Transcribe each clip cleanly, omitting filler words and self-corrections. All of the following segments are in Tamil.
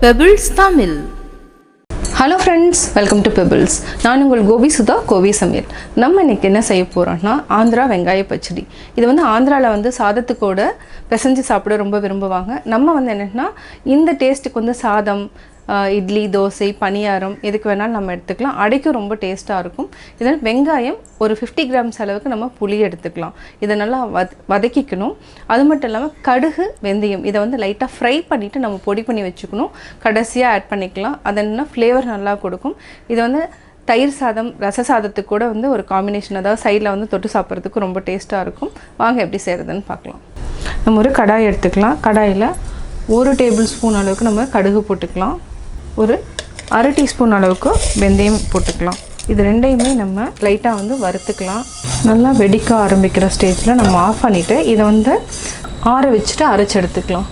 Pebbles Tamil. Hello friends, welcome to pebbles. நான் உங்கள் கோபிசுதா, கோபி சமையல். நம்ம இன்றைக்கி என்ன செய்ய போகிறோம்னா ஆந்திரா வெங்காய பச்சடி. இது வந்து ஆந்திராவில் சாதத்துக்கூட பிசைஞ்சு சாப்பிட ரொம்ப விரும்புவாங்க. நம்ம என்னென்னா இந்த டேஸ்ட்டுக்கு சாதம், இட்லி, தோசை, பணியாரம் எதுக்கு வேணாலும் நம்ம எடுத்துக்கலாம். அடைக்கும் ரொம்ப டேஸ்ட்டாக இருக்கும். இதனால் வெங்காயம் ஒரு 50 கிராம்ஸ் அளவுக்கு நம்ம புளி எடுத்துக்கலாம். இதை நல்லா வதக்கிக்கணும். அது மட்டும் இல்லாமல் கடுகு, வெந்தயம் இதை லைட்டாக ஃப்ரை பண்ணிவிட்டு நம்ம பொடி பண்ணி வச்சுக்கணும். கடைசியாக ஆட் பண்ணிக்கலாம். அது ஃப்ளேவர் நல்லா கொடுக்கும். இதை தயிர் சாதம், ரச சாதத்துக்கு கூட ஒரு காம்பினேஷன், அதாவது சைடில் தொட்டு சாப்பிட்றதுக்கு ரொம்ப டேஸ்ட்டாக இருக்கும். வாங்க எப்படி செய்கிறதுன்னு பார்க்கலாம். நம்ம ஒரு கடாய் எடுத்துக்கலாம். கடாயில் 1 டேபிள் ஸ்பூன் அளவுக்கு நம்ம கடுகு போட்டுக்கலாம். ஒரு 1/2 டீஸ்பூன் அளவுக்கு வெந்தயம் போட்டுக்கலாம். இது ரெண்டையுமே நம்ம லைட்டாக வறுத்துக்கலாம். நல்லா வெடிக்க ஆரம்பிக்கிற ஸ்டேஜில் நம்ம ஆஃப் பண்ணிவிட்டு இதை ஆற வச்சுட்டு அரைச்சி எடுத்துக்கலாம்.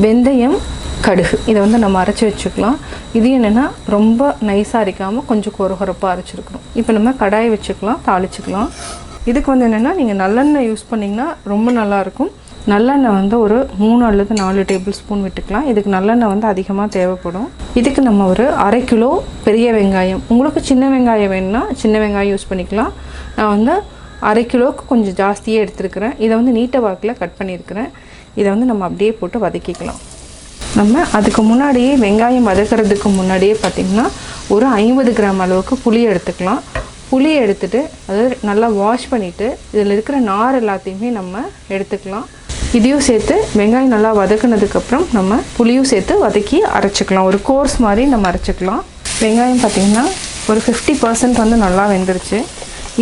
வெந்தயம், கடுகு இதை நம்ம அரைச்சி வச்சுக்கலாம். இது என்னென்னா ரொம்ப நைஸாக அரைக்காமல் கொஞ்சம் கொரகொரப்பாக அரைச்சிருக்கணும். இப்போ நம்ம கடாயை வச்சுக்கலாம், தாளிச்சுக்கலாம். இதுக்கு என்னென்னா நீங்கள் நல்லெண்ணெய் யூஸ் பண்ணிங்கன்னா ரொம்ப நல்லாயிருக்கும். நல்லெண்ணெய் ஒரு 3 அல்லது 4 டேபிள் ஸ்பூன் விட்டுக்கலாம். இதுக்கு நல்லெண்ணெய் அதிகமாக தேவைப்படும். இதுக்கு நம்ம ஒரு 1/2 கிலோ பெரிய வெங்காயம், உங்களுக்கு சின்ன வெங்காயம் வேணும்னா சின்ன வெங்காயம் யூஸ் பண்ணிக்கலாம். நான் 1/2 கிலோவுக்கு கொஞ்சம் ஜாஸ்தியே எடுத்துருக்கிறேன். இதை நீட்ட வாக்கில் கட் பண்ணியிருக்கிறேன். இதை நம்ம அப்படியே போட்டு வதக்கிக்கலாம். நம்ம அதுக்கு முன்னாடியே வெங்காயம் வதக்கிறதுக்கு முன்னாடியே பார்த்திங்கன்னா ஒரு 50 கிராம் அளவுக்கு புளி எடுத்துக்கலாம். புளியை எடுத்துகிட்டு அதாவது நல்லா வாஷ் பண்ணிவிட்டு இதில் இருக்கிற நார் எல்லாத்தையுமே நம்ம எடுத்துக்கலாம். இதையும் சேர்த்து வெங்காயம் நல்லா வதக்குனதுக்கப்புறம் நம்ம புளியும் சேர்த்து வதக்கி அரைச்சிக்கலாம். ஒரு கோர்ஸ் மாதிரி நம்ம அரைச்சிக்கலாம். வெங்காயம் பார்த்திங்கன்னா ஒரு 50% நல்லா வெந்துருச்சு.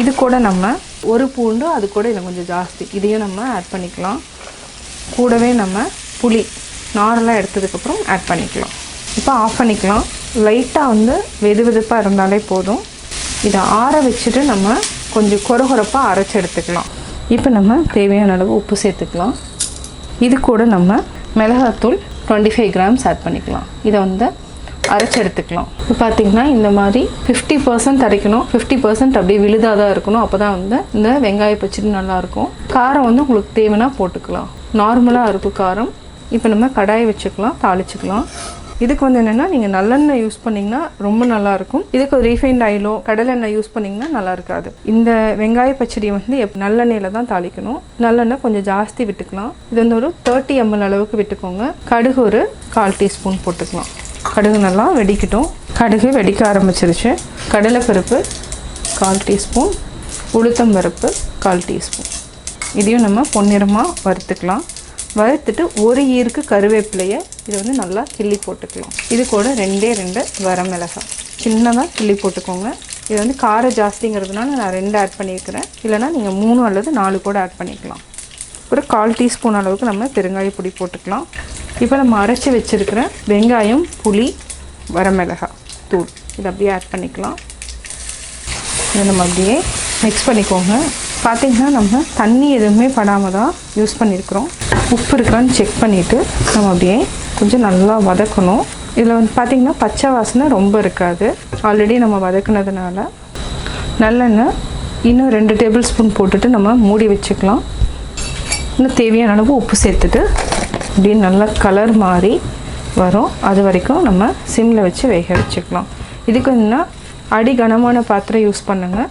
இது கூட நம்ம ஒரு பூண்டு, அது கூட இதில் கொஞ்சம் ஜாஸ்தி, இதையும் நம்ம ஆட் பண்ணிக்கலாம். கூடவே நம்ம புளி நாரெல்லாம் எடுத்ததுக்கப்புறம் ஆட் பண்ணிக்கலாம். இப்போ ஆஃப் பண்ணிக்கலாம். லைட்டாக வெது வெதுப்பாக இருந்தாலே போதும். இதை ஆற வச்சுட்டு நம்ம கொஞ்சம் கொரகொரப்பாக அரைச்சி எடுத்துக்கலாம். இப்போ நம்ம தேவையான அளவு உப்பு சேர்த்துக்கலாம். இது கூட நம்ம மிளகாத்தூள் 25 கிராம்ஸ் ஆட் பண்ணிக்கலாம். இதை அரைச்சி எடுத்துக்கலாம். இப்போ பார்த்திங்கன்னா இந்த மாதிரி 50% அரைக்கணும். 50% அப்படியே விழுதாக தான் இருக்கணும். அப்போ தான் இந்த வெங்காய பச்சடி நல்லாயிருக்கும். காரம் உங்களுக்கு தேவைன்னா போட்டுக்கலாம். நார்மலாக இருக்கும் காரம். இப்போ நம்ம கடாயை வச்சுக்கலாம், தாளிச்சுக்கலாம். இதுக்கு என்னென்னா நீங்கள் நல்லெண்ணெய் யூஸ் பண்ணிங்கன்னா ரொம்ப நல்லாயிருக்கும். இதுக்கு ஒரு ரீஃபைண்ட் ஆயிலோ கடலெண்ணெய் யூஸ் பண்ணிங்கன்னா நல்லா இருக்காது. இந்த வெங்காய பச்சடி நல்லெண்ணெயில் தான் தாளிக்கணும். நல்லெண்ணெய் கொஞ்சம் ஜாஸ்தி விட்டுக்கலாம். இது ஒரு 30 ml அளவுக்கு விட்டுக்கோங்க. கடுகு ஒரு 1/4 டீஸ்பூன் போட்டுக்கலாம். கடுகு நல்லா வெடிக்கட்டும். கடுகு வெடிக்க ஆரம்பிச்சிருச்சு. கடலைப்பருப்பு 1/4 டீஸ்பூன், உளுத்தம்பருப்பு 1/4 டீஸ்பூன். இதையும் நம்ம பொன்னிறமாக வறுத்துக்கலாம். வறுத்துட்டு ஒரு ஈருக்கு கருவேப்பிலையை இதை நல்லா கிள்ளி போட்டுக்கலாம். இது கூட 2 வரமிளகாய் சின்னதாக கிள்ளி போட்டுக்கோங்க. இது காரம் ஜாஸ்திங்கிறதுனால நான் 2 ஆட் பண்ணியிருக்கிறேன். இல்லைனா நீங்கள் 3 அல்லது 4 கூட ஆட் பண்ணிக்கலாம். ஒரு 1/4 டீஸ்பூன் அளவுக்கு நம்ம பெருங்காய பொடி போட்டுக்கலாம். இப்போ நம்ம அரைச்சி வச்சுருக்கிற வெங்காயம், புளி, வரமிளகாய் தூள் இதை அப்படியே ஆட் பண்ணிக்கலாம். இதை நம்ம அப்படியே மிக்ஸ் பண்ணிக்கோங்க. பார்த்திங்கன்னா நம்ம தண்ணி எதுவுமே படாமல் தான் யூஸ் பண்ணியிருக்கிறோம். உப்பு இருக்கான்னு செக் பண்ணிவிட்டு நம்ம அப்படியே கொஞ்சம் நல்லா வதக்கணும். இதில் பார்த்திங்கன்னா பச்சை வாசனை ரொம்ப இருக்காது. ஆல்ரெடி நம்ம வதக்குனதுனால நல்லெண்ணெய் இன்னும் 2 டேபிள் ஸ்பூன் போட்டுட்டு நம்ம மூடி வச்சுக்கலாம். இன்னும் தேவையான அளவு உப்பு சேர்த்துட்டு அப்படியே நல்லா கலர் மாறி வரும். அது வரைக்கும் நம்ம சிம்மில் வச்சு வேக வச்சுக்கலாம். இதுக்கு என்னென்னா அடி கனமான பாத்திரம் யூஸ் பண்ணுங்கள்.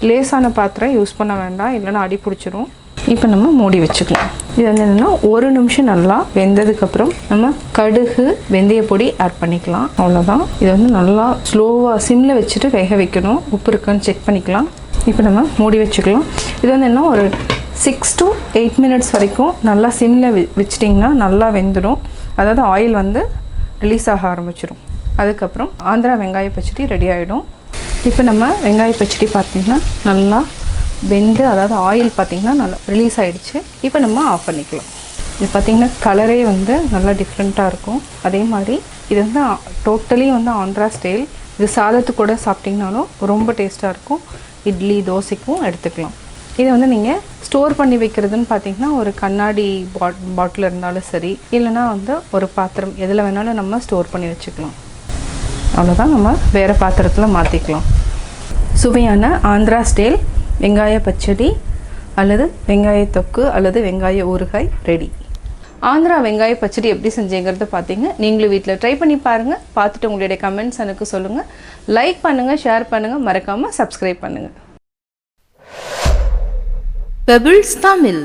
லேசான பாத்திரம் யூஸ் பண்ண வேண்டாம், இல்லைன்னா அடி பிடிச்சிரும். இப்போ நம்ம மூடி வச்சுக்கலாம். இது என்னென்னா 1 நிமிஷம் நல்லா வெந்ததுக்கப்புறம் நம்ம கடுகு, வெந்தய பொடி ஆட் பண்ணிக்கலாம். அவ்வளோதான். இது நல்லா ஸ்லோவாக சிம்மில் வச்சுட்டு வேக வைக்கணும். உப்பு இருக்கான்னு செக் பண்ணிக்கலாம். இப்போ நம்ம மூடி வச்சுக்கலாம். இது என்ன ஒரு 6 to 8 மினிட்ஸ் வரைக்கும் நல்லா சிம்மில் வச்சிட்டிங்கன்னா நல்லா வெந்துடும். அதாவது ஆயில் ரிலீஸ் ஆக ஆரம்பிச்சிடும். அதுக்கப்புறம் ஆந்திரா வெங்காய பச்சடி ரெடி ஆகிடும். இப்போ நம்ம வெங்காய பச்சடி பார்த்திங்கன்னா நல்லா வெந்து, அதாவது ஆயில் பார்த்திங்கன்னா நல்லா ரிலீஸ் ஆகிடுச்சு. இப்போ நம்ம ஆஃப் பண்ணிக்கலாம். இது பார்த்திங்கன்னா கலரே நல்லா டிஃப்ரெண்ட்டாக இருக்கும். அதே மாதிரி இது டோட்டலி ஆந்திரா ஸ்டைல். இது சாதத்துக்கு கூட சாப்பிட்டிங்கனாலும் ரொம்ப டேஸ்ட்டாக இருக்கும். இட்லி, தோசைக்கும் எடுத்துக்கலாம். இதை நீங்கள் ஸ்டோர் பண்ணி வைக்கிறதுன்னு பார்த்திங்கன்னா ஒரு கண்ணாடி பாட்டில் இருந்தாலும் சரி, இல்லைனா ஒரு பாத்திரம் எதில் வேணாலும் நம்ம ஸ்டோர் பண்ணி வச்சுக்கலாம். அவ்வளோதான். நம்ம வேறு பாத்திரத்தில் மாற்றிக்கலாம். சுவையான ஆந்திரா ஸ்டைல் வெங்காய பச்சடி அல்லது வெங்காய தொக்கு அல்லது வெங்காய ஊறுகாய் ரெடி. ஆந்திரா வெங்காய பச்சடி எப்படி செஞ்சேங்கிறத பார்த்தீங்க. நீங்களும் வீட்டில் ட்ரை பண்ணி பாருங்கள். பார்த்துட்டு உங்களுடைய கமெண்ட்ஸ் எனக்கு சொல்லுங்கள். லைக் பண்ணுங்கள், ஷேர் பண்ணுங்கள், மறக்காமல் சப்ஸ்கிரைப் பண்ணுங்கள். Pebbles Tamil.